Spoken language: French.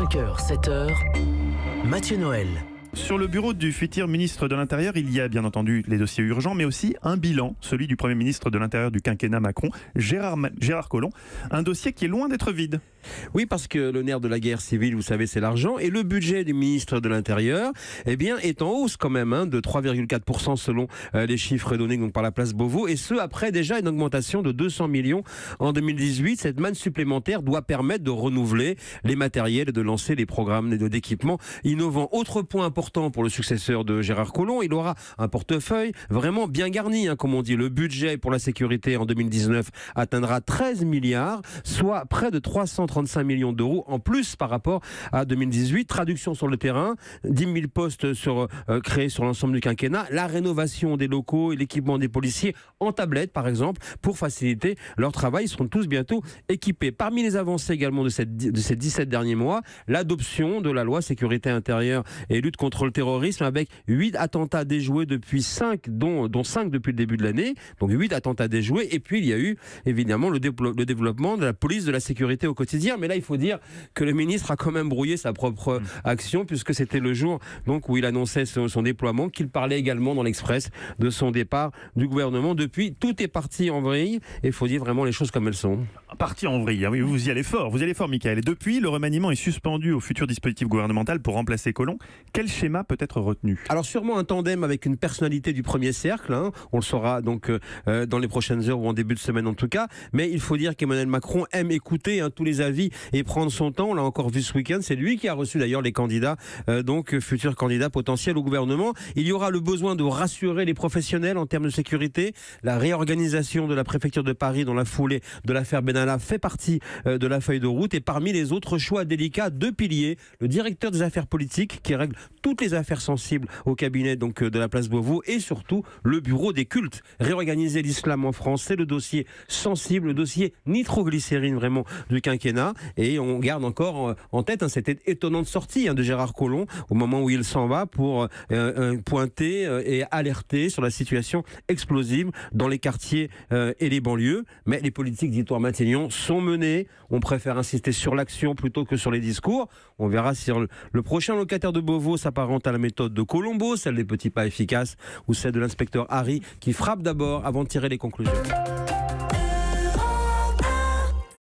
5h, 7h, Mathieu Noël. Sur le bureau du futur ministre de l'Intérieur, il y a bien entendu les dossiers urgents, mais aussi un bilan, celui du Premier ministre de l'Intérieur du quinquennat Macron, Gérard Collomb. Un dossier qui est loin d'être vide. Oui, parce que le nerf de la guerre civile, vous savez, c'est l'argent. Et le budget du ministre de l'Intérieur est en hausse quand même, de 3,4% selon les chiffres donnés donc, par la place Beauvau. Et ce, après déjà une augmentation de 200 millions en 2018. Cette manne supplémentaire doit permettre de renouveler les matériels et de lancer les programmes d'équipement innovants. Autre point important pour le successeur de Gérard Collomb, il aura un portefeuille vraiment bien garni, comme on dit. Le budget pour la sécurité en 2019 atteindra 13 milliards, soit près de 335 millions d'euros en plus par rapport à 2018. Traduction sur le terrain, 10 000 postes créés sur l'ensemble du quinquennat, la rénovation des locaux et l'équipement des policiers en tablette par exemple, pour faciliter leur travail. Ils seront tous bientôt équipés. Parmi les avancées également de ces 17 derniers mois, l'adoption de la loi sécurité intérieure et lutte contre le terrorisme, avec 8 attentats déjoués depuis 5, dont 5 depuis le début de l'année. Donc 8 attentats déjoués. Et puis il y a eu évidemment le développement de la police de la sécurité au quotidien. Mais là, il faut dire que le ministre a quand même brouillé sa propre action, puisque c'était le jour donc, où il annonçait son déploiement, qu'il parlait également dans l'Express de son départ du gouvernement. Depuis, tout est parti en vrille. Et il faut dire vraiment les choses comme elles sont. Parti en vrille, oui, vous y allez fort, Michael. Et depuis, le remaniement est suspendu au futur dispositif gouvernemental pour remplacer Collomb. Quel schéma peut être retenu? Alors sûrement un tandem avec une personnalité du premier cercle, on le saura donc dans les prochaines heures ou en début de semaine en tout cas, mais il faut dire qu'Emmanuel Macron aime écouter tous les avis et prendre son temps. On l'a encore vu ce week-end, c'est lui qui a reçu d'ailleurs les candidats, donc futurs candidats potentiels au gouvernement. Il y aura le besoin de rassurer les professionnels en termes de sécurité. La réorganisation de la préfecture de Paris dans la foulée de l'affaire Benalla fait partie de la feuille de route, et parmi les autres choix délicats, 2 piliers: le directeur des affaires politiques qui règle toutes les affaires sensibles au cabinet donc de la place Beauvau, et surtout le bureau des cultes. Réorganiser l'islam en France, c'est le dossier sensible, le dossier nitroglycérine vraiment du quinquennat. Et on garde encore en tête cette étonnante sortie de Gérard Collomb au moment où il s'en va pour pointer et alerter sur la situation explosive dans les quartiers et les banlieues. Mais les politiques d'Édouard Matignon sont menées. On préfère insister sur l'action plutôt que sur les discours. On verra si le prochain locataire de Beauvau s'apparente à la méthode de Colombo, celle des petits pas efficaces, ou celle de l'inspecteur Harry qui frappe d'abord avant de tirer les conclusions.